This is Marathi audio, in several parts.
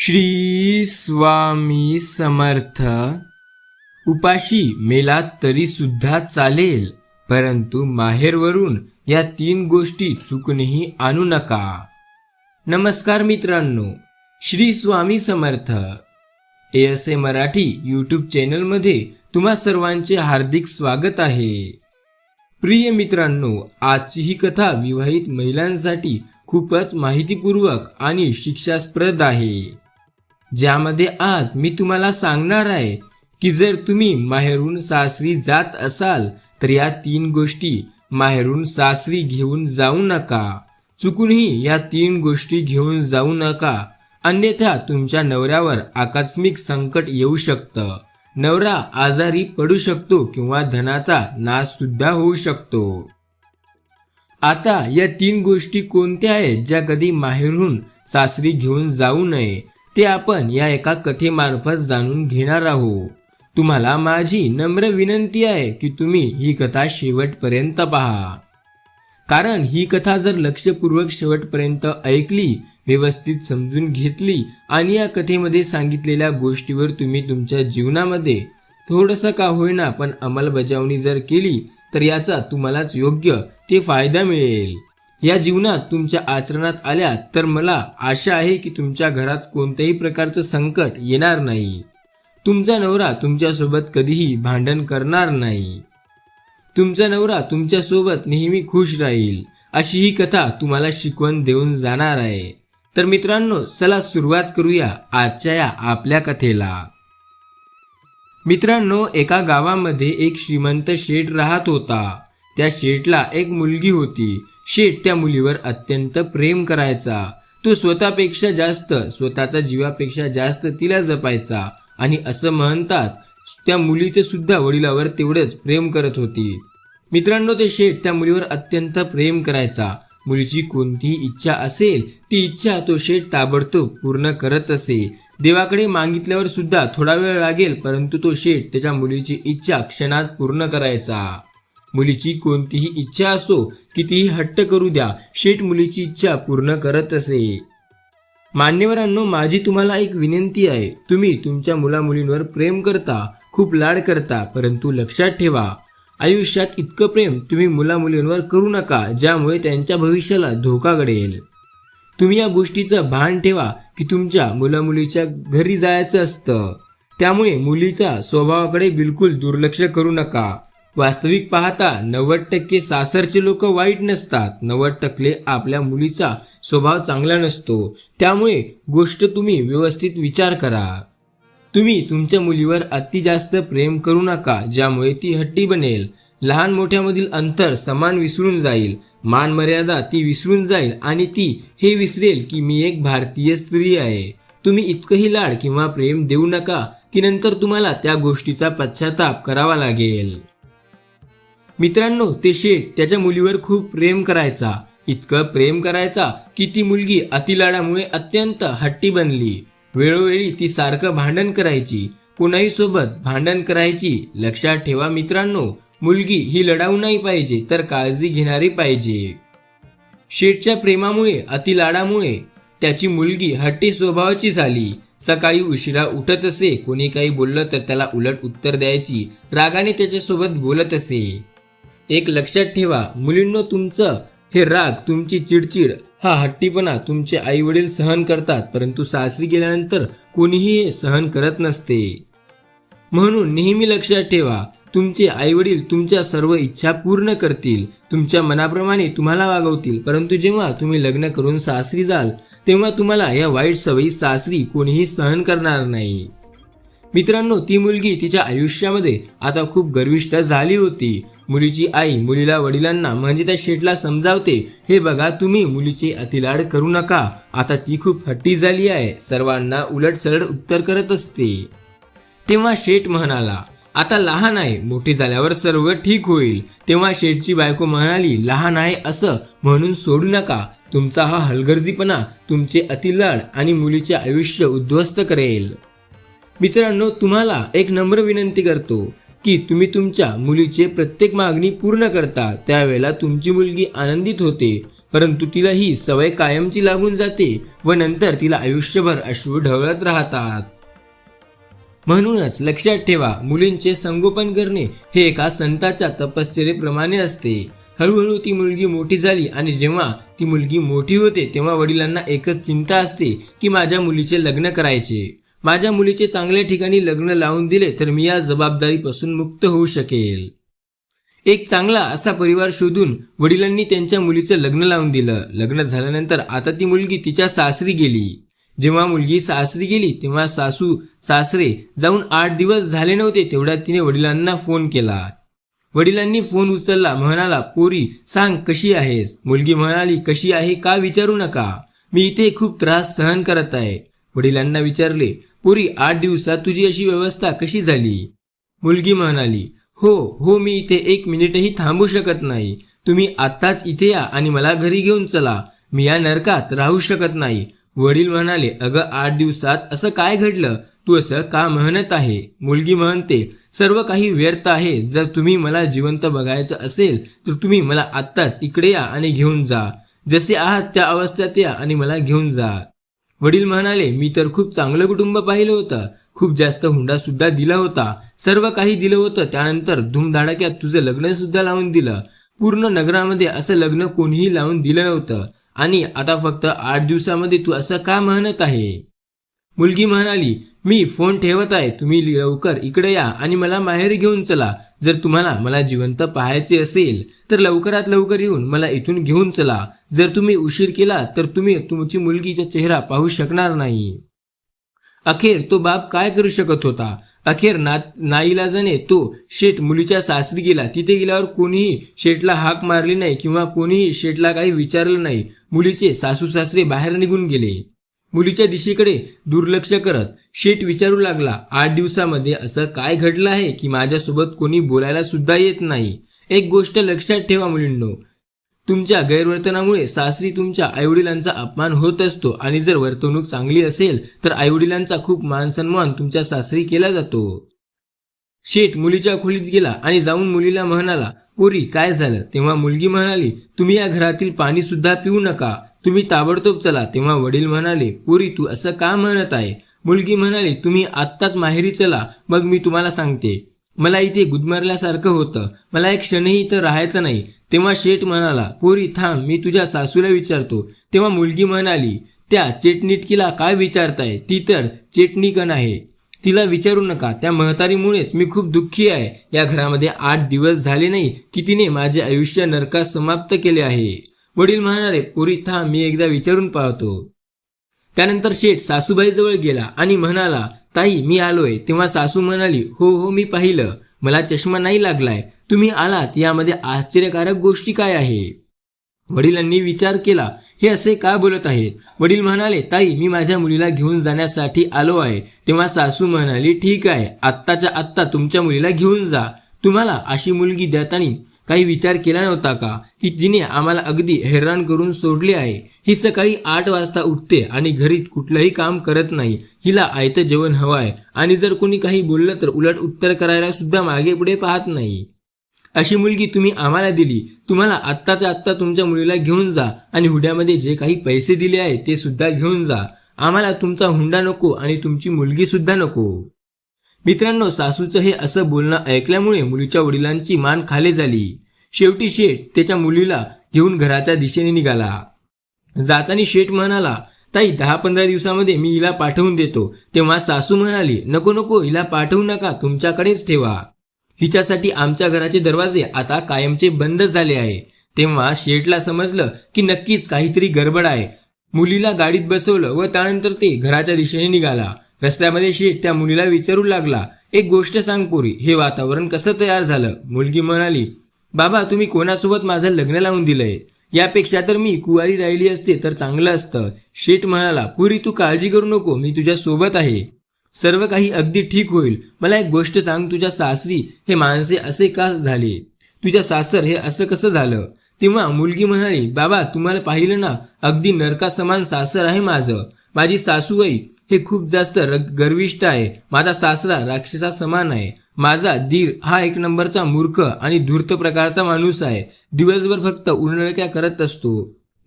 श्री स्वामी समर्थ. उपाशी मेला तरी सुद्धा चालेल, परंतु माहेरवरून या 3 गोष्टी चुकूनही आणू नका. नमस्कार मित्रांनो, श्री स्वामी समर्थ ASA मराठी यूट्यूब चॅनलमध्ये तुम्हा सर्वांचे हार्दिक स्वागत आहे. प्रिय मित्रांनो, आजची ही कथा विवाहित महिलांसाठी खूपच माहितीपूर्वक आणि शिक्षास्पद आहे, ज्यामध्ये आज मी तुम्हाला सांगणार आहे की जर तुम्ही माहेरून सासरी जात असाल तर या 3 गोष्टी माहेरून सासरी घेऊन जाऊ नका. चुकूनही या 3 गोष्टी घेऊन जाऊ नका, अन्यथा तुमच्या नवऱ्यावर आकस्मिक संकट येऊ शकतं. नवरा आजारी पडू शकतो किंवा धनाचा नाश सुद्धा होऊ शकतो. आता या 3 गोष्टी कोणत्या आहेत ज्या कधी माहेरून सासरी घेऊन जाऊ नये ते आपण या एका कथेमार्फत जाणून घेणार आहोत. तुम्हाला माझी नम्र विनंती आहे की तुम्ही ही कथा शेवटपर्यंत पहा, कारण ही कथा जर लक्षपूर्वक शेवटपर्यंत ऐकली, व्यवस्थित समजून घेतली आणि या कथेमध्ये सांगितलेल्या गोष्टीवर तुम्ही तुमच्या जीवनामध्ये थोडंसं का होईना पण अंमलबजावणी जर केली तर याचा तुम्हालाच योग्य ते फायदा मिळेल. या जीवनात तुमच्या आचरणात आल्या तर मला आशा आहे की तुमच्या घरात कोणत्याही प्रकारचं संकट येणार नाही. तुमचा नवरा तुमच्यासोबत कधीही भांडण करणार नाही. तुमचा नवरा तुमच्यासोबत नेहमी खुश राहील, अशी ही कथा तुम्हाला शिकवण देऊन जाणार आहे. तर मित्रांनो, चला सुरुवात करूया आजच्या या आपल्या कथेला. मित्रांनो, एका गावामध्ये एक श्रीमंत शेठ राहत होता. त्या शेठला एक मुलगी होती. शेठ त्या मुलीवर अत्यंत प्रेम करायचा. तो स्वतःपेक्षा जास्त, स्वतःच्या जीवापेक्षा जास्त तिला जपायचा आणि असं म्हणतात त्या मुलीचे सुद्धा वडिलावर तेवढेच प्रेम करत होती. मित्रांनो, ते शेठ त्या मुलीवर अत्यंत प्रेम करायचा. मुलीची कोणतीही इच्छा असेल ती इच्छा तो शेठ ताबडतोब पूर्ण करत असे. देवाकडे मागितल्यावर सुद्धा थोडा वेळ लागेल, परंतु तो शेठ त्याच्या मुलीची इच्छा क्षणात पूर्ण करायचा. मुलीची कोणतीही इच्छा असो, कितीही हट्ट करू द्या, शेठ मुलीची इच्छा पूर्ण करत असे. मान्यवरांनो, माझी तुम्हाला एक विनंती आहे. तुम्ही तुमच्या मुलामुलींवर प्रेम करता, खूप लाड करता, परंतु लक्षात ठेवा, आयुष्यात इतकं प्रेम तुम्ही मुलामुलींवर करू नका ज्यामुळे त्यांच्या भविष्याला धोका घडेल. तुम्ही या गोष्टीचं भान ठेवा की तुमच्या मुलामुलीच्या घरी जायचं असतं, त्यामुळे मुलीच्या स्वभावाकडे बिलकुल दुर्लक्ष करू नका. वास्तविक पाहता 90% सासरचे लोक वाईट नसतात, 90% आपल्या मुलीचा स्वभाव चांगला नसतो. त्यामुळे गोष्ट तुम्ही व्यवस्थित विचार करा. तुम्ही तुमच्या मुलीवर अति जास्त प्रेम करू नका ज्यामुळे ती हट्टी बनेल. लहान मोठ्यामधील अंतर समान विसरून जाईल, मान मर्यादा ती विसरून जाईल आणि ती हे विसरेल की मी एक भारतीय स्त्री आहे. तुम्ही इतकंही लाड किंवा प्रेम देऊ नका की नंतर तुम्हाला त्या गोष्टीचा पश्चाताप करावा लागेल. मित्रांनो, ते शेठ त्याच्या मुलीवर खूप प्रेम करायचा. इतकं प्रेम करायचा की ती मुलगी अतिलाडामुळे अत्यंत हट्टी बनली. वेळोवेळी ती सारखं भांडण करायची, कोणाही सोबत भांडण करायची. लक्षात ठेवा मित्रांनो, मुलगी ही लढाऊ नाही पाहिजे तर काळजी घेणारी पाहिजे. शेठच्या प्रेमामुळे, अतिलाडामुळे त्याची मुलगी हट्टी स्वभावाची झाली. सकाळी उशिरा उठत असे, कोणी काही बोललं तर त्याला उलट उत्तर द्यायची, रागाने त्याच्यासोबत बोलत असे. एक लक्षात ठेवा मुलींनो, तुमचं हे राग, तुमची चिडचिड, हा हट्टीपणा तुमचे आई वडील सहन करतात, परंतु सासरी गेल्यानंतर कोणीही हे सहन करत नसते. म्हणून नेहमी लक्षात ठेवा, तुमचे आई वडील तुमच्या सर्व इच्छा पूर्ण करतील, तुमच्या मनाप्रमाणे तुम्हाला वागवतील, परंतु जेव्हा तुम्ही लग्न करून सासरी जाल तेव्हा तुम्हाला या वाईट सवयी सासरी कोणीही सहन करणार नाही. मित्रांनो, ती मुलगी तिच्या आयुष्यामध्ये आता खूप गर्विष्ठ झाली होती. मुलीची आई मुलीला वडिलांना म्हणजे त्या शेठला समजावते, हे बघा तुम्ही मुलीचे अतिलाड करू नका, आता ती खूप हट्टी झाली आहे, सर्वांना उलट सरळ उत्तर करत असते. तेव्हा शेठ म्हणाला, आता लहान आहे, मोठी झाल्यावर सर्व ठीक होईल. तेव्हा शेठची बायको म्हणाली, लहान आहे असं म्हणून सोडू नका. तुमचा हा हलगर्जीपणा तुमचे अतिलाड आणि मुलीचे आयुष्य उद्ध्वस्त करेल. मित्रांनो, तुम्हाला एक नम्र विनंती करतो की तुम्ही तुमच्या मुलीचे प्रत्येक मागणी पूर्ण करता, त्यावेळेला तुमची मुलगी आनंदित होते. परंतु तिला ही सवय कायमची लागून जाते व नंतर तिला आयुष्यभर अश्रू ढवळत राहतात. म्हणूनच लक्षात ठेवा, मुलींचे संगोपन करणे हे एका संताच्या तपश्चर्येप्रमाणे असते. हळूहळू ती मुलगी मोठी झाली आणि जेव्हा ती मुलगी मोठी होते तेव्हा वडिलांना एकच चिंता असते की माझ्या मुलीचे लग्न करायचे. माझ्या मुलीचे चांगल्या ठिकाणी लग्न लावून दिले तर मी या जबाबदारीपासून मुक्त होऊ शकेल. एक चांगला असा परिवार शोधून वडिलांनी त्यांच्या मुलीचं लग्न लावून दिलं. लग्न झाल्यानंतर आता ती मुलगी तिच्या सासरी गेली. जेव्हा मुलगी सासरी गेली तेव्हा सासू सासरे जाऊन 8 दिवस झाले नव्हते तेवढ्यात तिने वडिलांना फोन केला. वडिलांनी फोन उचलला. म्हणाला, पोरी सांग कशी आहेस? मुलगी म्हणाली, कशी आहे का विचारू नका, मी इथे खूप त्रास सहन करत आहे. वडिलांना विचारले, पोरी 8 दिवसात तुझी अशी व्यवस्था कशी झाली? मुलगी म्हणाली, हो मी इथे 1 मिनिटही थांबू शकत नाही. तुम्ही आत्ताच इथे या आणि मला घरी घेऊन चला, मी या नरकात राहू शकत नाही. वडील म्हणाले, अगं 8 दिवसात असं काय घडलं? तू असं का म्हणत आहे? मुलगी म्हणते, सर्व काही व्यर्थ आहे. जर तुम्ही मला जिवंत बघायचं असेल तर तुम्ही मला आत्ताच इकडे या आणि घेऊन जा. जसे आहात त्या अवस्थेत या आणि मला घेऊन जा. वडील म्हणाले, मी तर खूप चांगलं कुटुंब पाहिलं होतं, खूप जास्त हुंडा सुद्धा दिला होता, सर्व काही दिलं होतं. त्यानंतर धूमधडाक्यात तुझं लग्न सुद्धा लावून दिलं. पूर्ण नगरामध्ये असं लग्न कोणीही लावून दिलं नव्हतं आणि आता फक्त 8 दिवसामध्ये तू असं का म्हणत आहे? मुलगी म्हणाली, मी फोन ठेवत आहे, तुम्ही लवकर इकडे या आणि मला माहेर घेऊन चला. जर तुम्हाला मला जिवंत पाहायचे असेल तर लवकरात लवकर येऊन मला इथून घेऊन चला. जर तुम्ही उशीर केला तर तुम्ही तुमची मुलगीचा चेहरा पाहू शकणार नाही. अखेर तो बाप काय करू शकत होता? अखेर नाईलाजाने तो शेठ मुलीच्या सासरी गेला. तिथे गेल्यावर कोणीही शेठला हाक मारली नाही किंवा कोणीही शेठला काही विचारलं नाही. मुलीचे सासू सासरे बाहेर निघून गेले. मुलीच्या दिशेकडे दुर्लक्ष करत शेठ विचारू लागला, 8 दिवसामध्ये असं काय घडलं आहे की माझ्यासोबत कोणी बोलायला सुद्धा येत नाही? एक गोष्ट लक्षात ठेवा मुलींनो, तुमच्या गैरवर्तनामुळे सासरी तुमच्या आईवडिलांचा अपमान होत असतो आणि जर वर्तणूक चांगली असेल तर आईवडिलांचा खूप मानसन्मान तुमच्या सासरी केला जातो. शेठ मुलीच्या खोलीत गेला आणि जाऊन मुलीला म्हणाला, पोरी काय झालं? तेव्हा मुलगी म्हणाली, तुम्ही या घरातील पाणी सुद्धा पिऊ नका, तुम्ही ताबडतोब चला. तेव्हा वडील म्हणाले, पोरी तू असं का म्हणत आहे? मुलगी म्हणाली, तुम्ही आत्ताच माहेरी चला, मग मी तुम्हाला सांगते. मला इथे गुदमरल्यासारखं होतं, मला एक क्षणही इथं राहायचं नाही. तेव्हा शेठ म्हणाला, पोरी थांब, मी तुझ्या सासूला विचारतो. तेव्हा मुलगी म्हणाली, त्या चेटनिटकीला काय विचारताय? ती तर चेटनिकन आहे, तिला विचारू नका. त्या म्हातारीमुळेच मी खूप दुःखी आहे. या घरामध्ये 8 दिवस झाले नाही की तिने माझे आयुष्य नरकात समाप्त केले आहे. वडील म्हणाले, पोरी थांब, मी एकदा विचारून पाहतो. त्यानंतर शेठ सासूबाईजवळ गेला आणि म्हणाला, ताई मी आलोय. तेव्हा सासू म्हणाली, हो मी पाहिलं, मला चष्मा नाही लागलाय, तुम्ही आलात यामध्ये आश्चर्यकारक गोष्टी काय आहे? वडिलांनी विचार केला, हे असे का बोलत आहेत? वडील म्हणाले, ताई मी माझ्या मुलीला घेऊन जाण्यासाठी आलो आहे. तेव्हा सासू म्हणाली, ठीक आहे, आत्ताच्या आत्ता तुमच्या मुलीला घेऊन जा. तुम्हाला अशी मुलगी देताना काही विचार केला नव्हता का की जिने आम्हाला अगदी हैराण करून सोडले आहे? ही सकाळी 8 वाजता उठते आणि घरीत कुठलंही काम करत नाही. हिला आयतं जेवण हवं आहे आणि जर कोणी काही बोललं तर उलट उत्तर करायला सुद्धा मागे पुढे पाहत नाही. अशी मुलगी तुम्ही आम्हाला दिली. तुम्हाला आत्ताच्या आत्ता तुमच्या मुलीला घेऊन जा आणि हुंड्यामध्ये जे काही पैसे दिले आहे ते सुद्धा घेऊन जा. आम्हाला तुमचा हुंडा नको आणि तुमची मुलगी सुद्धा नको. मित्रांनो, सासूचं हे असं बोलणं ऐकल्यामुळे मुलीच्या वडिलांची मान खाली झाली. शेवटी शेठ त्याच्या मुलीला घेऊन घराच्या दिशेने निघाला. जाताना शेठ म्हणाला, ताई 10-15 दिवसामध्ये मी हिला पाठवून देतो. तेव्हा सासू म्हणाली, नको हिला पाठवू नका, तुमच्याकडेच ठेवा. हिच्यासाठी आमच्या घराचे दरवाजे आता कायमचे बंद झाले आहे. तेव्हा शेठला समजलं की नक्कीच काहीतरी गडबड आहे. मुलीला गाडीत बसवलं व त्यानंतर ते घराच्या दिशेने निघाला. रस्त्यामध्ये शेठ त्या मुलीला विचारू लागला, एक गोष्ट सांग पोरी, हे वातावरण कसं तयार झालं? मुलगी म्हणाली, बाबा तुम्ही कोणासोबत माझं लग्न लावून दिलंय? यापेक्षा तर मी कुवारी राहिली असते तर चांगलं असतं. शेठ म्हणाला, पोरी तू काळजी करू नको, मी तुझ्या सोबत आहे, सर्व काही अगदी ठीक होईल. मला एक गोष्ट सांग, तुझ्या सासरी हे माणसे असे का झाले? तुझ्या सासर हे असं कसं झालं? तेव्हा मुलगी म्हणाली, बाबा तुम्हाला पाहिलं ना, अगदी नरकासमान सासर आहे माझं. माझी सासूबाई हे खूप जास्त गर्विष्ठ आहे. माझा सासरा राक्षसा समान आहे. माझा दीर हा 1 नंबरचा मूर्ख आणि धूर्त प्रकारचा माणूस आहे. दिवसभर फक्त उलटक्या करत असतो.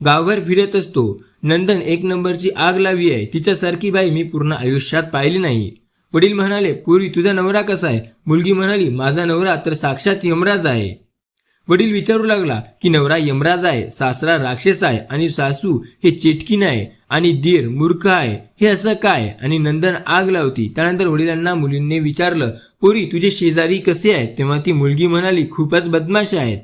गावभर फिरत असतो. नंदन एक नंबरची आग लावी आहे, तिच्यासारखी बाई मी पूर्ण आयुष्यात पाहिली नाही. वडील म्हणाले, पोरी तुझा नवरा कसा आहे? मुलगी म्हणाली, माझा नवरा तर साक्षात यमराज आहे. वडील विचारू लागला की नवरा यमराज आहे, सासरा राक्षस आहे आणि सासू हे चेटकीन आहे आणि दीर मूर्ख आहे, हे असं काय? आणि नंदन आग लावती. त्यानंतर वडिलांना मुलींनी विचारलं, पोरी तुझे शेजारी कसे आहेत? तेव्हा ती मुलगी म्हणाली, खूपच बदमाश आहेत.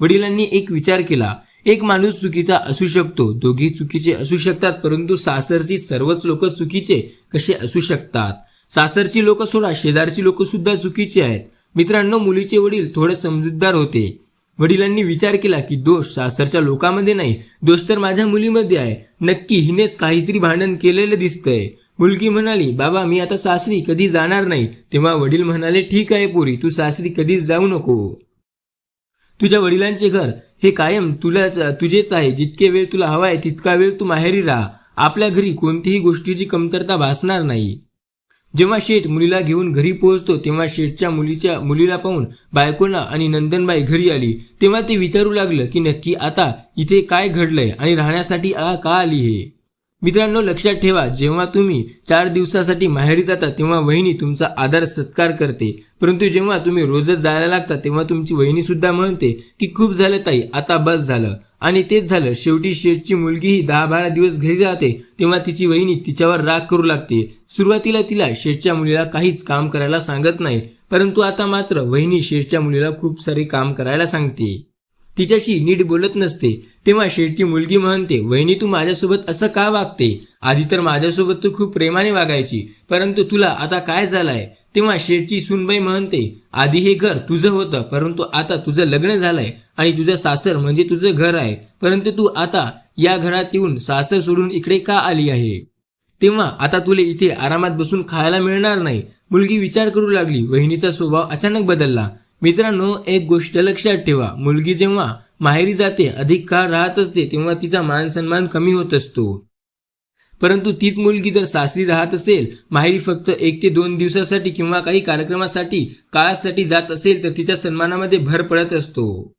वडिलांनी एक विचार केला, एक माणूस चुकीचा असू शकतो, दोघी चुकीचे असू शकतात, परंतु सासरची सर्वच लोक चुकीचे कसे असू शकतात? सासरची लोक सोडा, शेजारची लोक सुद्धा चुकीची आहेत. मित्रांनो, मुलीचे वडील थोडे समजूतदार होते. वडिलांनी विचार केला की दोष सासरच्या लोकांमध्ये नाही, दोष तर माझ्या मुलीमध्ये आहे. नक्की हिनेच काहीतरी भांडण केलेलं दिसतंय. मुलगी म्हणाली, बाबा मी आता सासरी कधी जाणार नाही. तेव्हा वडील म्हणाले, ठीक आहे पोरी, तू सासरी कधीच जाऊ नको. तुझ्या वडिलांचे घर हे कायम तुझेच आहे. जितके वेळ तुला हवा आहे तितका वेळ तू माहेरी राहा. आपल्या घरी कोणतीही गोष्टीची कमतरता भासणार नाही. जेव्हा शेठ मुलीला घेऊन घरी पोहोचतो तेव्हा शेठच्या मुलीला पाहून बायकोला आणि नंदनबाई घरी आली. तेव्हा ते विचारू लागलं की नक्की आता इथे काय घडलंय आणि राहण्यासाठी का आली हे. मित्रांनो, लक्षात ठेवा, जेव्हा तुम्ही 4 दिवसासाठी माहेरी जाता तेव्हा वहिनी तुमचा आदर सत्कार करते, परंतु जेव्हा तुम्ही रोजच जायला लागता तेव्हा तुमची वहिनी सुद्धा म्हणते की खूप झालं ताई, आता बस झालं. आणि तेच झालं. शेवटी शेठची मुलगीही 10-12 दिवस घरी राहते तेव्हा तिची वहिनी तिच्यावर राग करू लागते. सुरुवातीला तिला शेठच्या मुलीला काहीच काम करायला सांगत नाही, परंतु आता मात्र वहिनी शेठच्या मुलीला खूप सारे काम करायला सांगते, तिच्याशी नीट बोलत नसते. तेव्हा शेठची मुलगी म्हणते, वहिनी तू माझ्यासोबत असं का वागते? आधी तर माझ्यासोबत तू खूप प्रेमाने वागायची, परंतु तुला आता काय झालंय? तेव्हा शेठची सूनबाई म्हणते, आधी हे घर तुझं होतं, परंतु आता तुझं लग्न झालंय आणि तुझं सासर म्हणजे तुझं घर आहे, परंतु तू आता या घरात येऊन सासर सोडून इकडे का आली आहे? तेव्हा आता तुला इथे आरामात बसून खायला मिळणार नाही. मुलगी विचार करू लागली. वहिनीचा स्वभाव अचानक बदलला. मित्रांनो, एक गोष्ट लक्षात ठेवा, मुलगी जेव्हा माहेरी जाते, अधिक काळ राहत असते, तेव्हा तिचा मान सन्मान कमी होत असतो. परंतु तीच मुलगी जर सासरी राहत असेल, माहेरी फक्त 1 ते 2 दिवसासाठी किंवा काही कार्यक्रमासाठी काळासाठी जात असेल, तर तिच्या सन्मानामध्ये भर पडत असतो.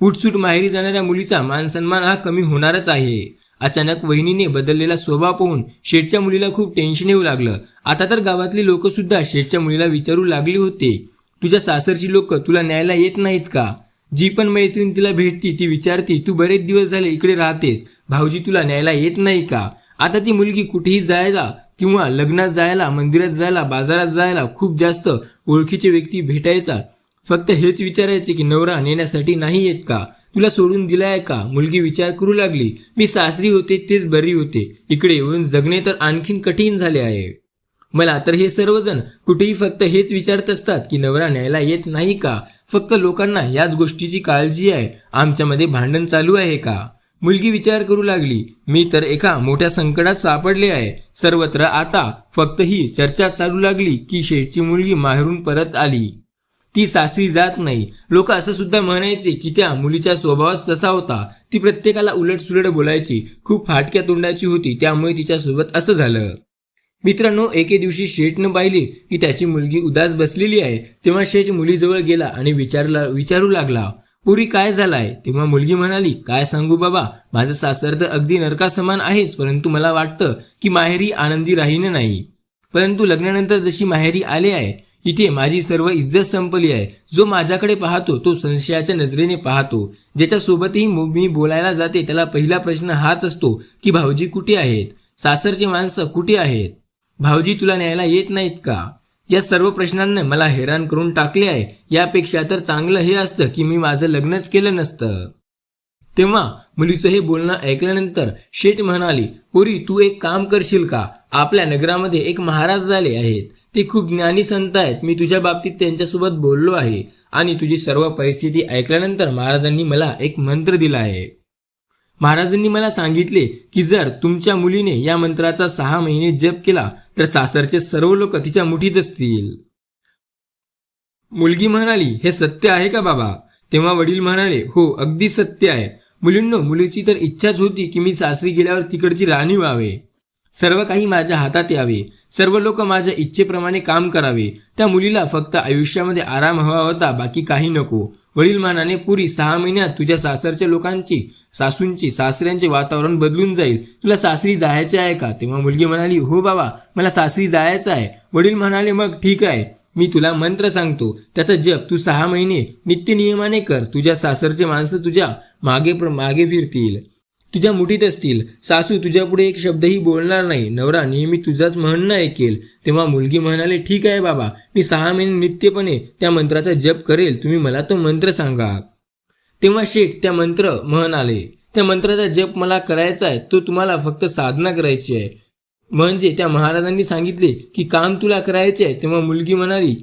उठसूट माहेरी जाणाऱ्या मुलीचा मान सन्मान हा कमी होणारच आहे. अचानक वहिनीने बदललेला स्वभाव पाहून शेठच्या मुलीला खूप टेन्शन येऊ लागलं. आता तर गावातली लोक सुद्धा शेठच्या मुलीला विचारू लागली होते, तुझ्या सासरची लोक तुला न्यायला येत नाहीत का? जी पण मैत्रीण तिला भेटती ती विचारती, तू बरेच दिवस झाले इकडे राहतेस, भाऊजी तुला न्यायला येत नाही का? आता ती मुलगी कुठेही जायला किंवा लग्नात जायला, मंदिरात जायला, बाजारात जायला, खूप जास्त ओळखीचे व्यक्ती भेटायचा, फक्त हेच विचारायचे की नवरा नेण्यासाठी नाही येत का? तुला सोडून दिलाय का? मुलगी विचार करू लागली, मी सासरी होते तेच बरी होते, इकडे येऊन जगणे तर आणखीन कठीण झाले आहे. मला तर हे सर्वजण कुठेही फक्त हेच विचारत असतात की नवरा न्यायला येत नाही का? फक्त लोकांना याच गोष्टीची काळजी आहे, आमच्यामध्ये भांडण चालू आहे का? मुलगी विचार करू लागली, मी तर एका मोठ्या संकटात सापडले आहे. सर्वत्र आता फक्त ही चर्चा चालू लागली की शेठची मुलगी माहेरून परत आली, ती सासरी जात नाही. लोक असं सुद्धा म्हणायचे की त्या मुलीचा स्वभावच तसा होता, ती प्रत्येकाला उलटसुलट बोलायची, खूप फाटक्या तोंडाची होती, त्यामुळे तिच्यासोबत असं झालं. मित्रांनो, एके दिवशी शेठनं पाहिले की त्याची मुलगी उदास बसलेली आहे. तेव्हा शेठ मुलीजवळ गेला आणि विचारू लागला, पुरी काय झालाय? तेव्हा मुलगी म्हणाली, काय सांगू बाबा, माझं सासर तर अगदी नरकासमान आहेच, परंतु मला वाटतं की माहेरी आनंदी राहीन नाही. परंतु लग्नानंतर जशी माहेरी आले आहे, इथे माझी सर्व इज्जत संपली आहे. जो माझ्याकडे पाहतो तो संशयाच्या नजरेने पाहतो. ज्याच्यासोबतही मी बोलायला जाते त्याला पहिला प्रश्न हाच असतो की भाऊजी कुठे आहेत? सासरची माणसं कुठे आहेत? भाऊजी तुला न्यायला येत नाहीत का? या सर्व प्रश्नांना मला हैराण करून टाकले आहे. यापेक्षा तर चांगलं हे असतं की मी माझं लग्नच केलं नसतं. तेव्हा मुलीचं हे बोलणं ऐकल्यानंतर शेठ म्हणाली, पोरी तू एक काम करशील का? आपल्या नगरामध्ये एक महाराज झाले आहेत, ते खूप ज्ञानी संत आहेत. मी तुझ्या बाबतीत त्यांच्यासोबत बोललो आहे आणि तुझी सर्व परिस्थिती ऐकल्यानंतर महाराजांनी मला एक मंत्र दिला आहे. महाराजांनी मला सांगितले की जर तुमच्या मुलीने या मंत्राचा 6 महिने जप केला तर सासरचे सर्व लोक तिच्या मुठीत असतील. मुलगी म्हणाली, हे सत्य आहे का बाबा? तेव्हा वडील म्हणाले, हो अगदी सत्य आहे. मुलींनो, मुलीची तर इच्छाच होती की मी सासरी गेल्यावर तिकडची राणी व्हावे, सर्व काही माझ्या हातात यावे, सर्व लोक माझ्या इच्छेप्रमाणे काम करावे. त्या मुलीला फक्त आयुष्यामध्ये आराम हवा होता, बाकी काही नको. वडील म्हणाले, पुरी 6 महिन्यात तुझ्या सासरच्या लोकांची, सासूंची, सासऱ्यांचे वातावरण बदलून जाईल. तुला सासरी जायचे आहे का? तेव्हा मुलगी म्हणाली, हो बाबा, मला सासरी जायचं आहे. वडील म्हणाले, मग ठीक आहे, मी तुला मंत्र सांगतो, त्याचा जप तू 6 महिने नित्य नियमाने कर. तुझ्या सासरचे माणसं तुझ्या मागे फिरतील, तुझ्या मुठीत असतील. सासू तुझ्या पुढे एक शब्दही बोलणार नाही. नवरा नेहमी तुझाच म्हणणं ऐकेल. तेव्हा मुलगी म्हणाले, ठीक आहे बाबा, मी 6 महिने नित्यपणे त्या मंत्राचा जप करेल. तुम्ही मला तो मंत्र सांगा. तेव्हा शेठ त्या मंत्र म्हणाले, त्या मंत्राचा जप मला करायचा आहे, तो तुम्हाला फक्त साधना करायची आहे. म्हणजे त्या महाराजांनी सांगितले की काम तुला करायचे आहे. तेव्हा मुलगी म्हणाली,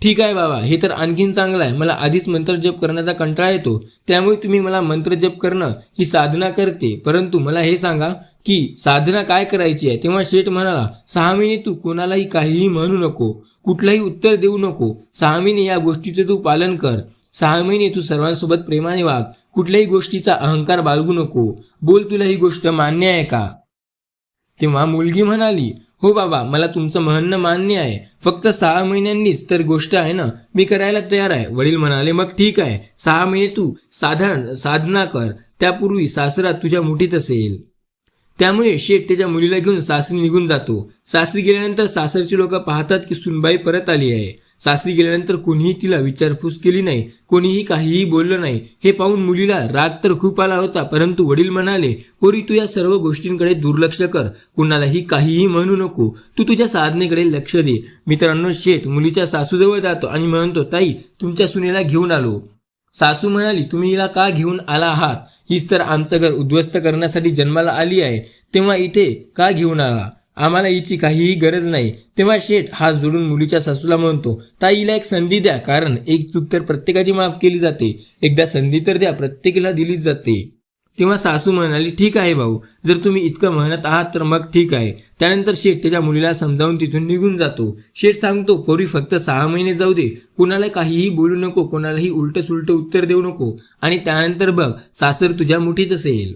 ठीक आहे बाबा, हे तर आणखीन चांगलं आहे. मला आधीच मंत्र जप करण्याचा कंटाळा येतो, त्यामुळे तुम्ही मला मंत्र जप करणं ही साधना करते. परंतु मला हे सांगा की साधना काय करायची आहे. तेव्हा शेठ म्हणाला, 6 महिने तू कोणालाही काहीही म्हणू नको, कुठलंही उत्तर देऊ नको. 6 महिने या गोष्टीचे तू पालन कर. 6 महिने तू सर्वांसोबत प्रेमाने वाग. कुठल्याही गोष्टीचा अहंकार बाळगू नको. बोल, तुला ही गोष्ट मान्य आहे का? तेव्हा मुलगी म्हणाली, हो बाबा, मला तुमचं म्हणणं मान्य आहे. फक्त 6 महिन्यांनीच तर गोष्ट आहे ना, मी करायला तयार आहे. वडील म्हणाले, मग ठीक आहे, 6 महिने तू साधना कर. त्यापूर्वी सासरा तुझ्या मुठीत असेल. त्यामुळे शेठ त्याच्या मुलीला घेऊन सासरी निघून जातो. सासरी गेल्यानंतर सासरची लोक पाहतात की सुनबाई परत आली आहे. सासरी गेल्यानंतर कोणीही तिला विचारपूस केली नाही, कोणीही काहीही बोललं नाही. हे पाहून मुलीला राग तर खूप आला होता, परंतु वडील म्हणाले, पोरी, तू या सर्व गोष्टींकडे दुर्लक्ष कर, कुणालाही काहीही म्हणू नको, तू तुझ्या साधनेकडे लक्ष दे. मित्रांनो, शेठ मुलीच्या सासूजवळ जातो आणि म्हणतो, ताई, तुमच्या सुनेला घेऊन आलो. सासू म्हणाली, तुम्ही हिला का घेऊन आला आहात? हीच तर आमचं घर उद्ध्वस्त करण्यासाठी जन्माला आली आहे. तेव्हा इथे का घेऊन आला? आम्हाला हिची काहीही गरज नाही. तेव्हा शेठ हात जोडून मुलीच्या सासूला म्हणतो, ताईला एक संधी द्या, कारण एक चूक तर प्रत्येकाची माफ केली जाते. एकदा संधी तर द्या, प्रत्येकाला दिलीच जाते. तेव्हा सासू म्हणाली, ठीक आहे भाऊ, जर तुम्ही इतकं म्हणत आहात तर मग ठीक आहे. त्यानंतर शेठ त्याच्या मुलीला समजावून तिथून निघून जातो. शेठ सांगतो, पोरी, फक्त 6 महिने जाऊ दे, कोणाला काहीही बोलू नको, कोणालाही उलट सुलट उत्तर देऊ नको, आणि त्यानंतर बघ, सासर तुझ्या मुठीत असेल.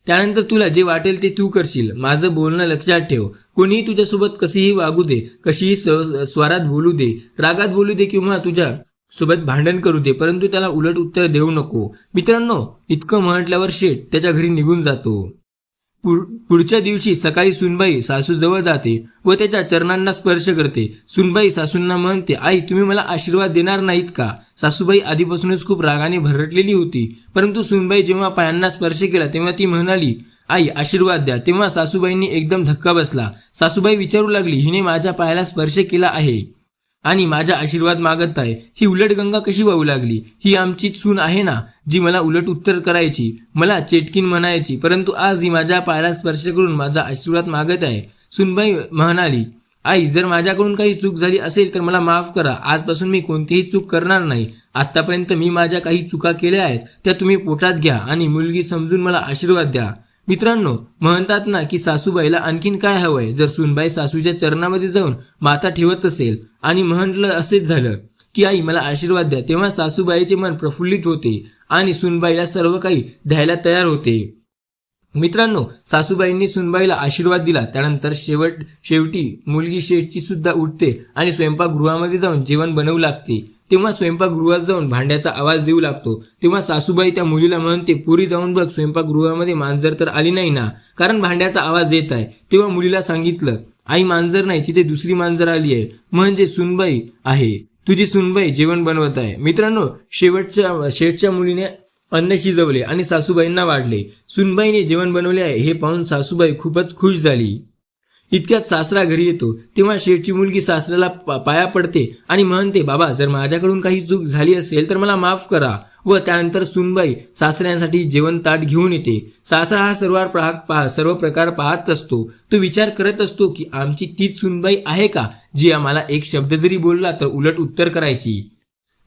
त्यानंतर तुला जे वाटेल ते तू करशील. माझं बोलणं लक्षात ठेव. कोणीही तुझ्यासोबत कशीही वागू दे, कशीही स्वरात बोलू दे, रागात बोलू दे किंवा तुझ्या सोबत भांडण करू दे, परंतु त्याला उलट उत्तर देऊ नको. मित्रांनो, इतकं म्हटल्यावर शेठ त्याच्या घरी निघून जातो. पुढच्या दिवशी सकाळी सुनबाई सासूजवळ जाते व त्याच्या चरणांना स्पर्श करते. सुनबाई सासूंना म्हणते, आई, तुम्ही मला आशीर्वाद देणार नाहीत का? सासूबाई आधीपासूनच खूप रागाने भरटलेली होती, परंतु सुनबाई जेव्हा पायांना स्पर्श केला तेव्हा ती म्हणाली, आई, आशीर्वाद द्या. तेव्हा सासूबाईंनी एकदम धक्का बसला. सासूबाई विचारू लागली, हिने माझ्या पायाला स्पर्श केला आहे आणि माझा आशीर्वाद मागत आहे. ही उलट गंगा कशी वाहू लागली? ही आमची सून आहे ना, जी मला उलट उत्तर करायची, मला चेटकीन म्हणायची, परंतु आज ही माझ्या पायाला स्पर्श करून माझा आशीर्वाद मागत आहे. सुनबाई म्हणाली, आई, जर माझ्याकडून काही चूक झाली असेल तर मला माफ करा. आजपासून मी कोणतीही चूक करणार नाही. आतापर्यंत मी माझ्या काही चुका केल्या आहेत, त्या तुम्ही पोटात घ्या आणि मुलगी समजून मला आशीर्वाद द्या. मित्रांनो, म्हणतात ना की सासूबाईला आणखीन काय हवंय? जर सुनबाई सासूच्या चरणामध्ये जाऊन माथा ठेवत असेल आणि म्हटलं असेच झालं की आई, मला आशीर्वाद द्या, तेव्हा सासूबाईचे मन प्रफुल्लित होते आणि सुनबाईला सर्व काही द्यायला तयार होते. मित्रांनो, सासूबाईंनी सुनबाईला आशीर्वाद दिला. त्यानंतर शेवटी मुलगी शेठची सुद्धा उठते आणि स्वयंपाकगृहामध्ये जाऊन जेवण बनवू लागते. तेव्हा स्वयंपाकगृहात जाऊन भांड्याचा आवाज येऊ लागतो. तेव्हा सासूबाई त्या मुलीला म्हणते, पुरी, जाऊन बघ, स्वयंपाकगृहामध्ये मांजर तर आली नाही ना, कारण भांड्याचा आवाज येत आहे. तेव्हा मुलीला सांगितलं, आई, मांजर नाही, तिथे दुसरी मांजर आली आहे, म्हणजे सुनबाई आहे. तुझी सुनबाई जेवण बनवत आहे. मित्रांनो, शेठच्या मुलीने अन्न शिजवले आणि सासूबाईंना वाढले. सुनबाईने जेवण बनवले आहे हे पाहून सासूबाई खूपच खुश झाली. इतक्यात सासरा घरी येतो. तेव्हा शेठची मुलगी सासऱ्याला पाया पडते आणि म्हणते, बाबा, जर माझ्याकडून काही चूक झाली असेल तर मला माफ करा. व त्यानंतर सुनबाई सासऱ्यांसाठी जेवण ताट घेऊन येते. सासरा हा सर्व प्रकार पाहत असतो. तो विचार करत असतो की आमची तीच सुनबाई आहे का, जी आम्हाला एक शब्द जरी बोलला तर उलट उत्तर करायची,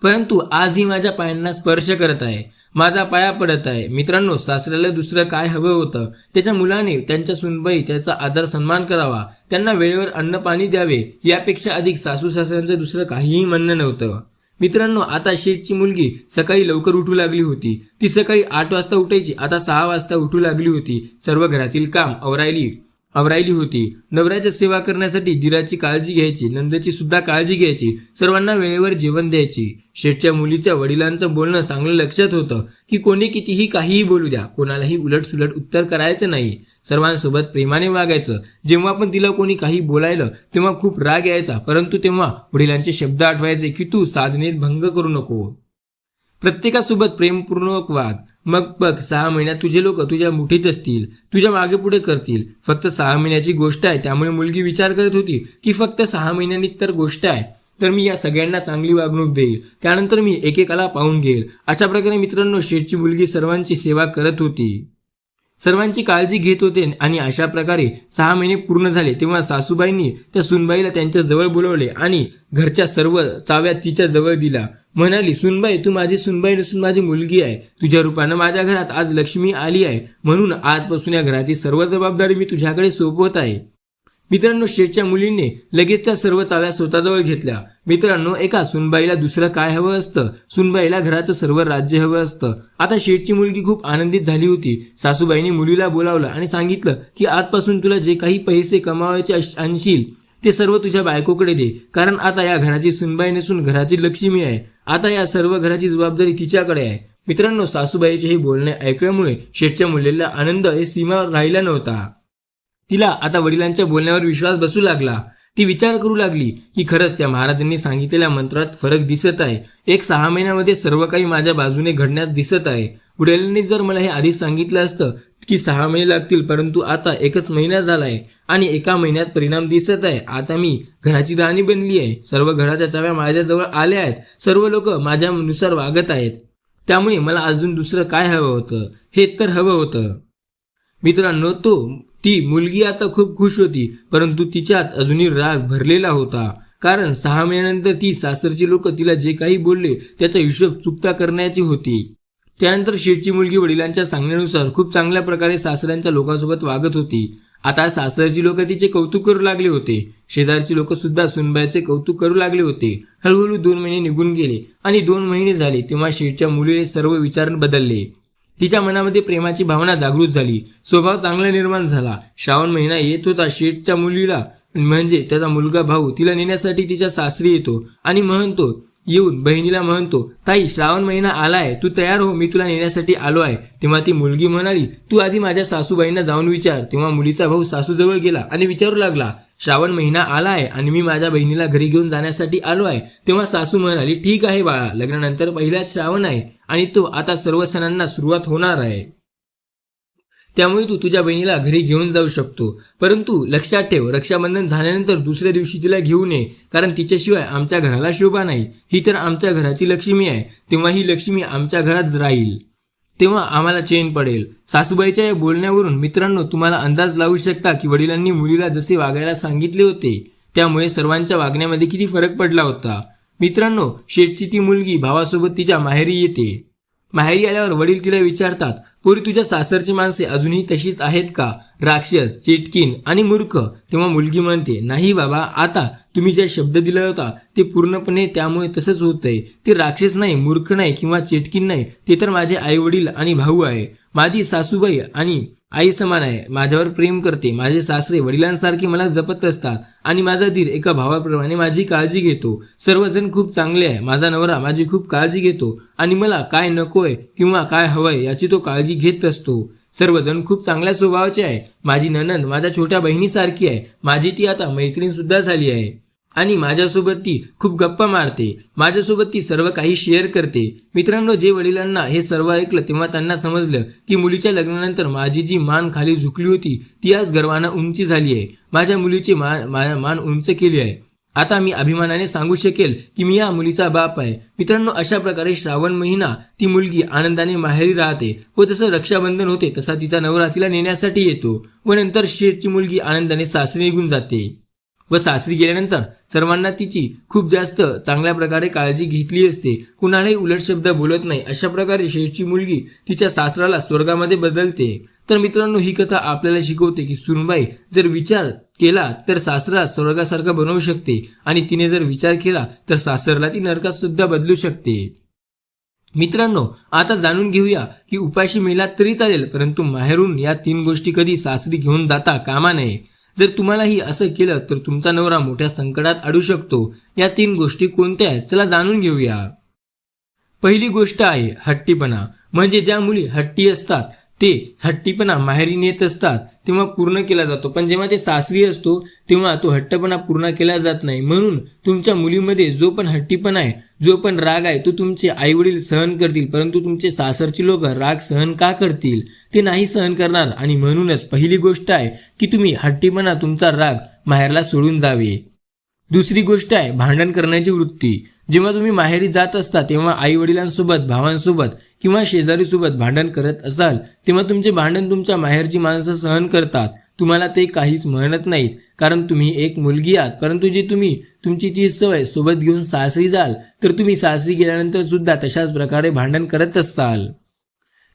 परंतु आज ही माझ्या पायांना स्पर्श करत आहे, माझा पाया पडत आहे. मित्रांनो, सासऱ्याला दुसरं काय हवं होतं? त्याच्या मुलाने, त्यांच्या सुनबाई, त्याचा आदर सन्मान करावा, त्यांना वेळेवर अन्न पाणी द्यावे, यापेक्षा अधिक सासू सासऱ्यांचं दुसरं काहीही म्हणणं नव्हतं. मित्रांनो, आता शेठची मुलगी सकाळी लवकर उठू लागली होती. ती सकाळी 8 वाजता उठायची, आता 6 वाजता उठू लागली होती. सर्व घरातील काम आवरायली होती. नवऱ्याची सेवा करण्यासाठी दिराची काळजी घ्यायची, नंदेची सुद्धा काळजी घ्यायची, सर्वांना वेळेवर जेवण द्यायची. शेठच्या मुलीच्या वडिलांचं बोलणं चांगलं लक्षात होतं की कोणी कितीही काहीही बोलू द्या, कोणालाही उलटसुलट उत्तर करायचं नाही, सर्वांसोबत प्रेमाने वागायचं. जेव्हा पण तिला कोणी काही बोलायलं तेव्हा खूप राग यायचा, परंतु तेव्हा वडिलांचे शब्द आठवायचे की तू साधनेत भंग करू नको, प्रत्येकासोबत प्रेमपूर्वक वाग. मग बघ 6 महिन्यात तुझे लोक तुझ्या मुठीत असतील, तुझ्या मागे पुढे करतील. फक्त 6 महिन्याची गोष्ट आहे, त्यामुळे मुलगी विचार करत होती की फक्त 6 महिन्यांनी तर गोष्ट आहे, तर मी या सगळ्यांना चांगली वागणूक देईल, त्यानंतर मी एकेकाला पाहून घेईल. अशा प्रकारे मित्रांनो शेठची मुलगी सर्वांची सेवा करत होती, सर्वांची काळजी घेत होते. आणि अशा प्रकारे 6 महिने पूर्ण झाले तेव्हा सासूबाईंनी त्या सुनबाईला त्यांच्या जवळ बोलवले आणि घरच्या सर्व चाव्या तिच्या जवळ दिला. म्हणाली, सुनबाई, तू माझी सुनबाई नसून माझी मुलगी आहे. तुझ्या रूपानं माझ्या घरात आज लक्ष्मी आली आहे, म्हणून आजपासून या घराची सर्व जबाबदारी मी तुझ्याकडे सोपवत आहे. मित्रांनो शेठच्या मुलीने लगेच त्या सर्व चाव्या स्वतःजवळ घेतल्या. मित्रांनो एका सुनबाईला दुसरं काय हवं असतं? सुनबाईला घराचं सर्व राज्य हवं असतं. आता शेठची मुलगी खूप आनंदित झाली होती. सासूबाईने मुलीला बोलावलं आणि सांगितलं की आजपासून तुला जे काही पैसे कमावायचे आणशील ते सर्व तुझ्या बायकोकडे दे, कारण आता या घराची सुनबाई नसून घराची लक्ष्मी आहे. आता या सर्व घराची जबाबदारी तिच्याकडे आहे. मित्रांनो सासूबाईचे हे बोलणे ऐकल्यामुळे शेठच्या मुलीला आनंद हे सीमावर राहिला नव्हता. तिला आता वडिलांच्या बोलण्यावर विश्वास बसू लागला. ती विचार करू लागली की खरंच त्या महाराजांनी सांगितलेल्या मंत्रात फरक दिसत आहे. 6 महिन्यामध्ये सर्व काही माझ्या बाजूने घडण्यास दिसत आहे. वडिलांनी जर मला हे आधीच सांगितलं असतं की 6 महिने लागतील, परंतु आता 1च महिना झालाय आणि 1 महिन्यात परिणाम दिसत आहे. आता मी घराची राणी बनली आहे, सर्व घराच्या चाव्या माझ्याजवळ आल्या आहेत, सर्व लोक माझ्यानुसार वागत आहेत, त्यामुळे मला अजून दुसरं काय हवं होतं? हे तर हवं होतं. मित्रांनो ती मुलगी आता खूप खुश होती, परंतु तिच्यात अजूनही राग भरलेला होता, कारण 6 महिन्यानंतर ती सासरची लोक तिला जे काही बोलले त्याचा हिशोब चुकता करण्याची होती. त्यानंतर शेठची मुलगी वडिलांच्या सांगण्यानुसार खूप चांगल्या प्रकारे सासऱ्यांच्या लोकांसोबत वागत होती. आता सासरची लोक तिचे कौतुक करू लागले होते, शेजारची लोक सुद्धा सुनबाईचे कौतुक करू लागले होते. हळूहळू 2 महिने निघून गेले आणि 2 महिने झाले तेव्हा शेठच्या मुलीने सर्व विचार बदलले. तिच्या मनामध्ये प्रेमाची भावना जागृत झाली, स्वभाव चांगला निर्माण झाला. श्रावण महिना येत होता. शेठच्या मुलीला म्हणजे त्याचा मुलगा भाऊ तिला नेण्यासाठी तिच्या सासरी येतो आणि येऊन बहिणीला म्हणतो, ताई श्रावण महिना आलाय, तू तयार हो, मी तुला नेण्यासाठी आलो आहे. तेव्हा ती मुलगी म्हणाली, तू आधी माझ्या सासूबाईंना जाऊन विचार. तेव्हा मुलीचा भाऊ सासूजवळ गेला आणि विचारू लागला, श्रावण महिना आला आहे आणि मी माझ्या बहिणीला घरी घेऊन जाण्यासाठी आलो आहे. तेव्हा सासू म्हणाली, ठीक आहे बाळा, लग्नानंतर पहिलाच श्रावण आहे आणि तो आता सर्व सणांना सुरुवात होणार आहे, त्यामुळे तू तुझ्या बहिणीला घरी घेऊन जाऊ शकतो. परंतु लक्षात ठेव, रक्षाबंधन झाल्यानंतर दुसऱ्या दिवशी तिला घेऊन ये, कारण तिच्याशिवाय आमच्या घराला शोभा नाही. ही तर आमच्या घराची लक्ष्मी आहे, तेव्हा ही लक्ष्मी आमच्या घरात राहील, तेव्हा आम्हाला चैन पडेल. सासूबाईच्या या बोलण्यावरून मित्रांनो तुम्हाला अंदाज लावू शकता की वडिलांनी मुलीला जसे वागायला सांगितले होते त्यामुळे सर्वांच्या वागण्यामध्ये किती फरक पडला होता. मित्रांनो शेठची ती मुलगी भावासोबत तिच्या माहेरी येते. माहेरी आल्यावर वडील तिला विचारतात, पोरी तुझ्या सासरची माणसे अजूनही तशीच आहेत का? राक्षस, चेटकीन आणि मूर्ख. तेव्हा मुलगी म्हणते, नाही बाबा, आता तुम्ही जे शब्द दिला होता ते पूर्णपणे त्यामुळे तसंच होतंय. ते राक्षस नाही, मूर्ख नाही किंवा चेटकीन नाही, ते तर माझे आई वडील आणि भाऊ आहे. माझी सासूबाई आणि आई समान आहे, माझ्यावर प्रेम करते. माझे सासरे वडिलांसारखे मला जपत असतात आणि माझा दीर एका भावाप्रमाणे माझी काळजी घेतो. सर्वजण खूप चांगले आहे. माझा नवरा माझी खूप काळजी घेतो आणि मला काय नकोय किंवा काय हवंय याची तो काळजी घेत असतो. सर्वजण खूप चांगल्या स्वभावाचे आहे. माझी नणंद माझ्या छोट्या बहिणीसारखी आहे. माझी ती आता मैत्रीण सुद्धा झाली आहे आणि माझ्यासोबत ती खूप गप्पा मारते. माझ्यासोबत ती सर्व काही शेअर करते. मित्रांनो जे वडिलांना हे सर्व ऐकलं तेव्हा त्यांना समजलं की मुलीच्या लग्नानंतर माझी जी मान खाली झुकली होती ती आज गर्वानं उंची झाली आहे. माझ्या मुलीची मान उंच केली आहे. आता मी अभिमानाने सांगू शकेल की मी या मुलीचा बाप आहे. मित्रांनो अशा प्रकारे श्रावण महिना ती मुलगी आनंदाने माहेरी राहते व जसं रक्षाबंधन होते तसा तिचा नवरा तिला नेण्यासाठी येतो व नंतर शेठची मुलगी आनंदाने सासरी निघून जाते व सासरी गेल्यानंतर सर्वांना तिची खूप जास्त चांगल्या प्रकारे काळजी घेतली असते. कुणालाही उलट शब्द बोलत नाही. अशा प्रकारे शेठची मुलगी तिच्या सासराला स्वर्गामध्ये बदलते. तर मित्रांनो ही कथा आपल्याला शिकवते की सुनबाई जर विचार केला तर सासरा स्वर्गासारखा बनवू शकते आणि तिने जर विचार केला तर सासरला ती नरकात सुद्धा बदलू शकते. मित्रांनो, आता जाणून घेऊया की उपाशी मेला तरी चालेल, परंतु माहेरून या 3 गोष्टी कधी सासरी घेऊन जाता कामा नये. जर तुम्हालाही असं केलं तर तुमचा नवरा मोठ्या संकटात अडू शकतो. या 3 गोष्टी कोणत्या आहेत, चला जाणून घेऊया. पहिली गोष्ट आहे हट्टीपणा. म्हणजे ज्या मुली हट्टी असतात ते हट्टीपणा माहेरी नेत असतात तेव्हा पूर्ण केला जातो, पण जेव्हा ते सासरी असतो तेव्हा तो हट्टपणा पूर्ण केला जात नाही. म्हणून तुमच्या मुलीमध्ये जो पण हट्टीपणा आहे, जो पण राग आहे, तो तुमचे आई वडील सहन करतील, परंतु तुमचे सासरची लोक राग सहन का करतील? ते नाही सहन करणार. आणि म्हणूनच पहिली गोष्ट आहे की तुम्ही हट्टीपणा, तुमचा राग माहेरला सोडून जावे. दुसरी गोष्ट आहे भांडण करण्याची वृत्ती. जेव्हा तुम्ही माहेरी जात असता तेव्हा आई वडिलांसोबत, भावांसोबत किंवा शेजारीसोबत भांडण करत असाल तेव्हा तुमचे भांडण तुमच्या माहेरची माणसं सहन करतात. तुम्हाला ते काहीच म्हणत नाहीत, कारण तुम्ही एक मुलगी आहात. परंतु जे तुम्ही तुमची ती सवय सोबत घेऊन सासरी जाल तर तुम्ही सासरी गेल्यानंतर सुद्धा तशाच प्रकारे भांडण करत असाल.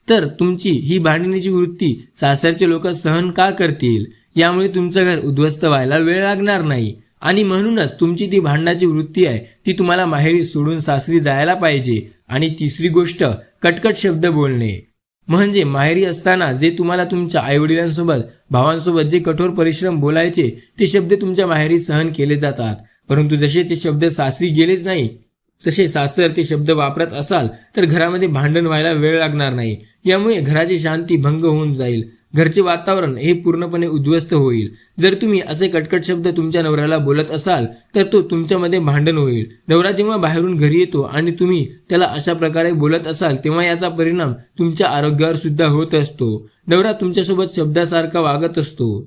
तर तुमची ही भांडण्याची वृत्ती सासरचे लोक सहन का करतील? यामुळे तुमचं घर उद्ध्वस्त व्हायला वेळ लागणार नाही. आणि म्हणूनच तुमची ती भांडणाची वृत्ती आहे ती तुम्हाला माहेरी सोडून सासरी जायला पाहिजे. आणि तिसरी गोष्ट, कटकट शब्द बोलणे. म्हणजे माहेरी असताना जे तुम्हाला तुमच्या आईवडिलांसोबत, भावांसोबत जे कठोर परिश्रम बोलायचे ते शब्द तुमच्या माहेरी सहन केले जातात, परंतु जसे ते शब्द सासरी गेलेच नाही तसे सासर ते शब्द वापरत असाल तर घरामध्ये भांडण व्हायला वेळ लागणार नाही. यामुळे घराची शांती भंग होऊन जाईल, घरचे वातावरण हे पूर्णपणे उद्ध्वस्त होईल. जर तुम्ही असे कटकट शब्द तुमच्या नवऱ्याला बोलत असाल तर तो तुमच्यामध्ये भांडण होईल. नवरा जेव्हा बाहेरून घरी येतो आणि तुम्ही त्याला अशा प्रकारे बोलत असाल तेव्हा याचा परिणाम तुमच्या आरोग्यावर सुद्धा होत असतो. नवरा तुमच्यासोबत शब्दासारखा वागत असतो,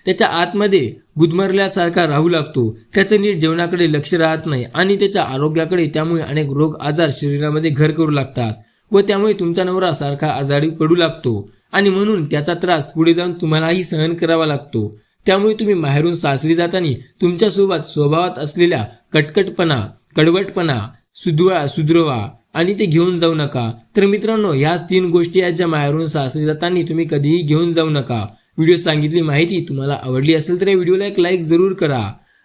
त्याच्या आतमध्ये गुदमरल्यासारखा राहू लागतो, त्याचं नीट जेवणाकडे लक्ष राहत नाही आणि त्याच्या आरोग्याकडे. त्यामुळे अनेक रोग आजार शरीरामध्ये घर करू लागतात व त्यामुळे तुमचा नवरा सारखा आजारी पडू लागतो आणि म्हणून त्याचा त्रास पुढे जाऊन तुम्हालाही सहन करावा लागतो. त्यामुळे तुम्ही माहेरून सासरी जाताना तुमच्यासोबत स्वभावात असलेल्या कटकटपणा, कडवटपणा सुधरवा आणि ते घेऊन जाऊ नका. तर मित्रांनो, ह्याच 3 गोष्टी आहेत ज्या माहेरून सासरी जाताना तुम्ही कधीही घेऊन जाऊ नका. व्हिडिओ सांगितली माहिती तुम्हाला आवडली असेल तर या व्हिडिओला एक लाईक जरूर करा.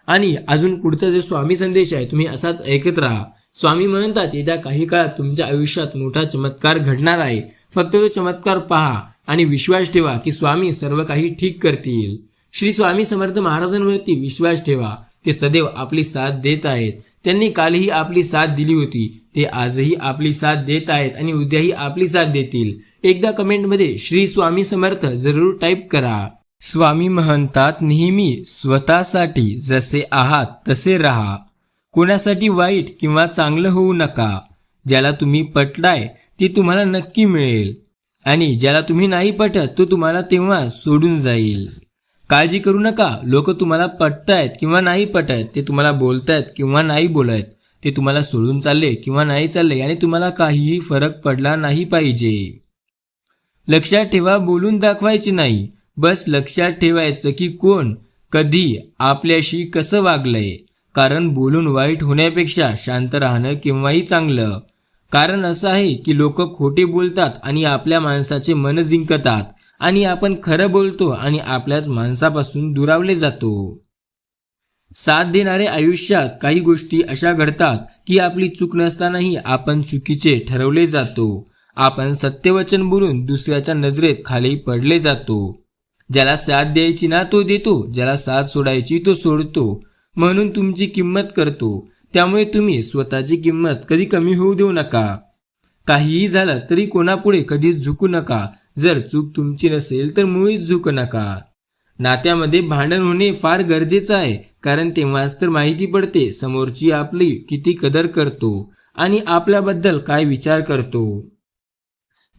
आणि अजून पुढचा जो स्वामी संदेश आहे तुम्ही असाच ऐकत राहा. स्वामी म्हणतात येत्या काही काळात तुमच्या आयुष्यात मोठा चमत्कार घडणार आहे. फक्त तो चमत्कार पहा आणि विश्वास ठेवा की स्वामी सर्व काही ठीक करतील. श्री स्वामी समर्थ महाराजांवरती विश्वास ठेवा. ते सदैव आपली साथ देत आहेत. त्यांनी कालही आपली साथ दिली होती, ते आजही आपली साथ देत आहेत आणि उद्याही आपली साथ देतील. एकदा कमेंटमध्ये श्री स्वामी समर्थ जरूर टाईप करा. स्वामी म्हणतात नेहमी स्वतःसाठी जसे आहात तसे राहा. कोणासाठी वाईट किंवा चांगलं होऊ नका. ज्याला तुम्ही पटलाय ते तुम्हाला नक्की मिळेल आणि ज्याला तुम्ही नाही पटत तो तुम्हाला तेव्हा सोडून जाईल. काळजी करू नका. लोक तुम्हाला पटतायत किंवा नाही पटत, ते तुम्हाला बोलतायत किंवा नाही बोलत, ते तुम्हाला सोडून चालले किंवा नाही चालले आणि तुम्हाला काहीही फरक पडला नाही पाहिजे. लक्षात ठेवा, बोलून दाखवायचे नाही, बस लक्षात ठेवायचं की कोण कधी आपल्याशी कसं वागलंय. कारण बोलून वाईट होण्यापेक्षा शांत राहणं केव्हाही चांगलं. कारण असं आहे की लोक खोटे बोलतात आणि आपल्या माणसाचे मन जिंकतात आणि आपण खरं बोलतो आणि आपल्याच माणसापासून दुरावले जातो. साथ देणारे आयुष्यात काही गोष्टी अशा घडतात की आपली चूक नसतानाही आपण चुकीचे ठरवले जातो. आपण सत्यवचन बोलून दुसऱ्याच्या नजरेत खाली पडले जातो. ज्याला साथ द्यायची ना तो देतो, ज्याला साथ सोडायची तो सोडतो. म्हणून तुमची किंमत करतो. त्यामुळे तुम्ही स्वतःची किंमत कधी कमी होऊ देऊ नका. काहीही झालं तरी कोणापुढे कधीच झुकू नका. जर चूक तुमची नसेल तर मुळीच झुकू नका. नात्यामध्ये भांडण होणे फार गरजेचं आहे, कारण तेव्हाच तर माहिती पडते समोरची आपली किती कदर करतो आणि आपल्याबद्दल काय विचार करतो.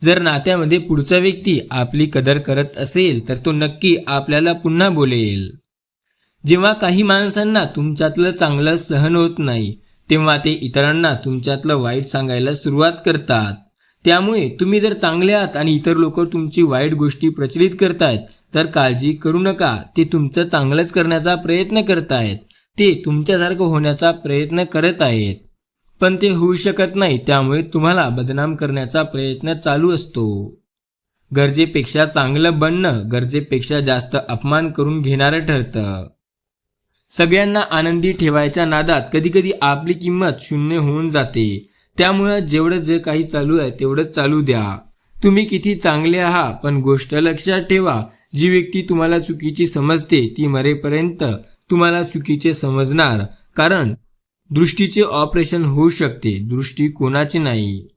जर नात्यामध्ये पुढचा व्यक्ती आपली कदर करत असेल तर तो नक्की आपल्याला पुन्हा बोलेल. जेव्हा काही माणसांना तुमच्यातलं चांगलं सहन होत नाही तेव्हा ते इतरांना तुमच्यातलं वाईट सांगायला सुरुवात करतात. त्यामुळे तुम्ही जर चांगले आहात आणि इतर लोक तुमची वाईट गोष्टी प्रचलित करतायत तर काळजी करू नका. ते तुमचं चांगलंच करण्याचा प्रयत्न करतायत, ते तुमच्यासारखं होण्याचा प्रयत्न करत आहेत, पण ते होऊ शकत नाही. त्यामुळे तुम्हाला बदनाम करण्याचा प्रयत्न चालू असतो. गरजेपेक्षा चांगलं बनणं गरजेपेक्षा जास्त अपमान करून घेणारं ठरतं. सगळ्यांना आनंदी ठेवायच्या नादात कधी कधी आपली किंमत शून्य होऊन जाते. त्यामुळे जेवढं जे काही चालू आहे तेवढंच चालू द्या. तुम्ही किती चांगले आहात, पण गोष्ट लक्षात ठेवा, जी व्यक्ती तुम्हाला चुकीची समजते ती मरेपर्यंत तुम्हाला चुकीचे समजणार. कारण दृष्टीचे ऑपरेशन होऊ शकते, दृष्टी कोणाची नाही.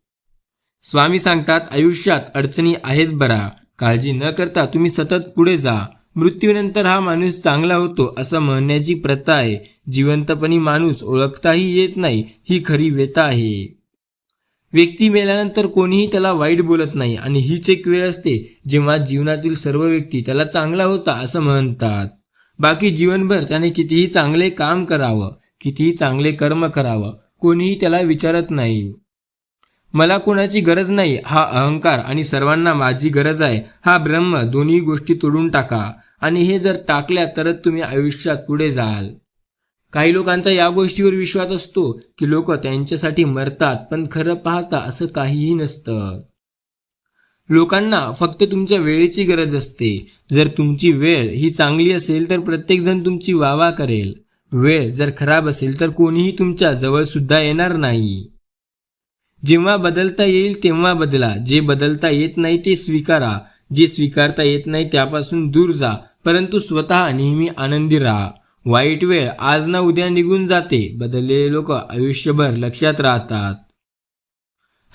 स्वामी सांगतात, आयुष्यात अडचणी आहेत बरा, काळजी न करता तुम्ही सतत पुढे जा. मृत्यूनंतर हा माणूस चांगला होतो असं म्हणण्याची प्रथा आहे. जिवंतपणी माणूस ओळखताही येत नाही, ही खरी व्यथा आहे. व्यक्ती मेल्यानंतर कोणीही त्याला वाईट बोलत नाही, आणि हीच एक वेळ असते जेव्हा जीवनातील सर्व व्यक्ती त्याला चांगला होता असं म्हणतात. बाकी जीवनभर त्याने कितीही चांगले काम करावं, कितीही चांगले कर्म करावं, कोणीही त्याला विचारत नाही. मला कोणाची गरज नाही हा अहंकार आणि सर्वांना माझी गरज आहे हा ब्रह्म, दोन्ही गोष्टी तोडून टाका. आणि हे जर टाकल्या तरच तुम्ही आयुष्यात पुढे जाल. काही लोकांचा या गोष्टीवर विश्वास असतो की लोक त्यांच्यासाठी मरतात, पण खरं पाहता असं काहीही नसतं. लोकांना फक्त तुमच्या वेळेची गरज असते. जर तुमची वेळ ही चांगली असेल तर प्रत्येकजण तुमची वाह करेल. वेळ जर खराब असेल तर कोणीही तुमच्या जवळ सुद्धा येणार नाही. जेव्हा बदलता येईल तेव्हा बदला. जे बदलता येत नाही ते स्वीकारा. जे स्वीकारता येत नाही त्यापासून दूर जा, परंतु स्वतः नेहमी आनंदी राहा. वाईट वेळ आज ना उद्या निघून जाते, बदललेले लोक आयुष्यभर लक्षात राहतात.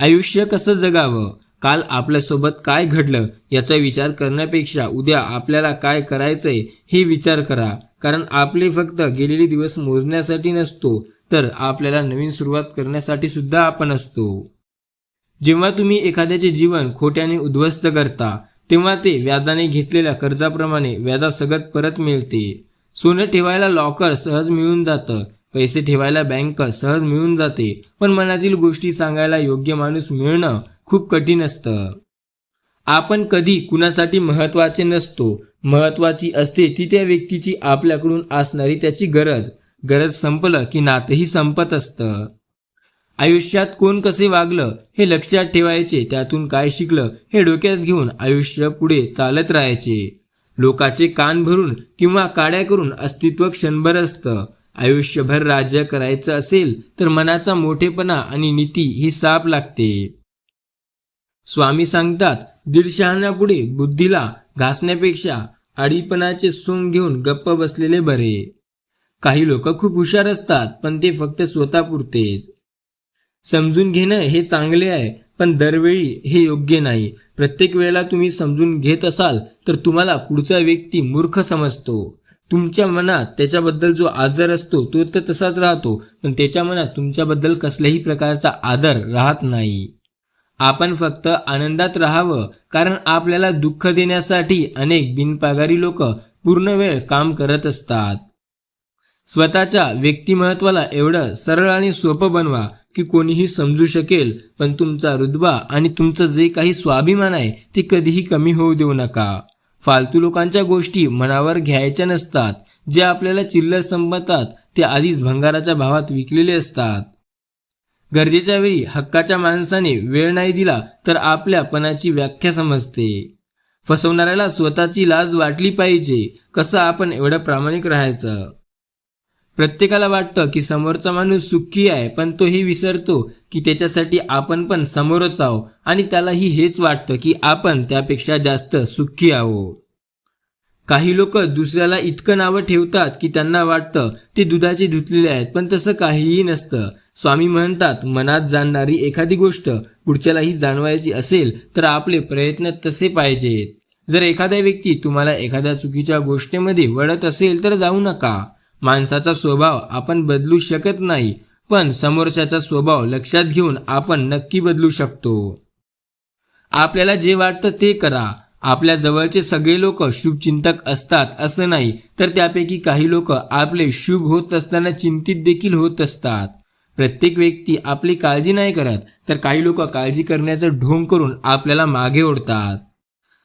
आयुष्य कसं जगावं? काल आपल्यासोबत काय घडलं याचा विचार करण्यापेक्षा उद्या आपल्याला काय करायचंय हे विचार करा. कारण आपले फक्त गेलेले दिवस मोजण्यासाठी नसतो, तर आपल्याला नवीन सुरुवात करण्यासाठी सुद्धा आपण असतो. जेव्हा तुम्ही एखाद्याचे जीवन खोट्याने उद्ध्वस्त करता तेव्हा ते व्याजाने घेतलेल्या कर्जाप्रमाणे व्याजासकट परत मिळते. सोनं ठेवायला लॉकर सहज मिळून जातं, पैसे ठेवायला बँक सहज मिळून जाते, पण मनातील गोष्टी सांगायला योग्य माणूस मिळणं खूप कठीण असतं. आपण कधी कुणासाठी महत्त्वाचे नसतो. महत्त्वाची असते ती त्या व्यक्तीची आपल्याकडून असणारी त्याची गरज. गरज संपलं की नातेही संपत असतं. आयुष्यात कोण कसे वागलं हे लक्षात ठेवायचे, त्यातून काय शिकलं हे डोक्यात घेऊन आयुष्य पुढे चालत राहायचे. लोकाचे कान भरून किंवा काड्या करून अस्तित्व क्षणभर असतं. आयुष्यभर राज्य करायचं असेल तर मनाचा मोठेपणा आणि नीती ही साप लागते. स्वामी सांगतात, दीड शहाण्यापुढे बुद्धीला घासण्यापेक्षा आडीपणाचे सोंग घेऊन गप्प बसलेले बरे. काही लोक खूप हुशार असतात, पण ते फक्त स्वतःपुरतेच. समजून घेणं हे चांगले आहे, पण दरवेळी हे योग्य नाही. प्रत्येक वेळेला तुम्ही समजून घेत असाल तर तुम्हाला पुढचा व्यक्ती मूर्ख समजतो. तुमच्या मनात त्याच्याबद्दल जो आदर असतो तो तर तसाच राहतो, पण त्याच्या मनात तुमच्याबद्दल कसल्याही प्रकारचा आदर राहत नाही. आपण फक्त आनंदात राहावं, कारण आपल्याला दुःख देण्यासाठी अनेक बिनपगारी लोक पूर्ण वेळ काम करत असतात. स्वतःच्या व्यक्तिमत्वाला एवढं सरळ आणि सोपं बनवा की कोणीही समजू शकेल, पण तुमचा रुतबा आणि तुमचं जे काही स्वाभिमान आहे ते कधीही कमी होऊ देऊ नका. फालतू लोकांच्या गोष्टी मनावर घ्यायच्या नसतात. जे आपल्याला चिल्लर संपतात ते आधीच भंगाराच्या भावात विकलेले असतात. गरजेच्या वेळी हक्काच्या माणसाने वेळ नाही दिला तर आपल्यापणाची व्याख्या समजते. फसवणाऱ्याला स्वतःची लाज वाटली पाहिजे. कसं आपण एवढं प्रामाणिक राहायचं? प्रत्येकाला वाटतं की समोरचा माणूस सुखी आहे, पण तोही विसरतो की त्याच्यासाठी आपण पण समोरच आहोत, आणि त्यालाही हेच वाटतं की आपण त्यापेक्षा जास्त सुखी आहोत. काही लोक दुसऱ्याला इतकं नावं ठेवतात की त्यांना वाटतं ते दुधाचे धुतलेले आहेत, पण तसं काहीही नसतं. स्वामी म्हणतात, मनात जाणणारी एखादी गोष्ट पुढच्यालाही जाणवायची असेल तर आपले प्रयत्न तसे पाहिजेत. जर एखादा व्यक्ती तुम्हाला एखाद्या चुकीच्या गोष्टीमध्ये वळत असेल तर जाऊ नका. माणसाचा स्वभाव आपण बदलू शकत नाही, पण समोरच्याचा स्वभाव लक्षात घेऊन आपण नक्की बदलू शकतो. आपल्याला जे वाटतं ते करा. आपल्या जवळचे सगळे लोक शुभचिंतक असतात असं नाही, तर त्यापैकी काही लोक आपले शुभ होत असताना चिंतित देखील होत असतात. प्रत्येक व्यक्ती आपली काळजी नाही करत, तर काही लोक काळजी करण्याचं ढोंग करून आपल्याला मागे ओढतात.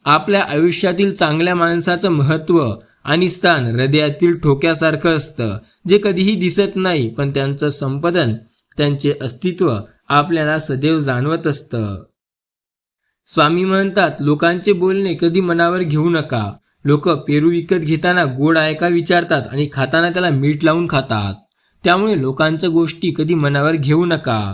आपल्या आयुष्यातील चांगल्या माणसाचं महत्त्व आणि स्थान हृदयातील ठोक्यासारखं असतं, जे कधीही दिसत नाही, पण त्यांचं संपादन, त्यांचे अस्तित्व आपल्याला सदैव जाणवत असतं. स्वामी म्हणतात, लोकांचे बोलणे कधी मनावर घेऊ नका. लोक पेरू विकत घेताना गोड आहे का विचारतात आणि खाताना त्याला मीठ लावून खातात. त्यामुळे लोकांच्या गोष्टी कधी मनावर घेऊ नका.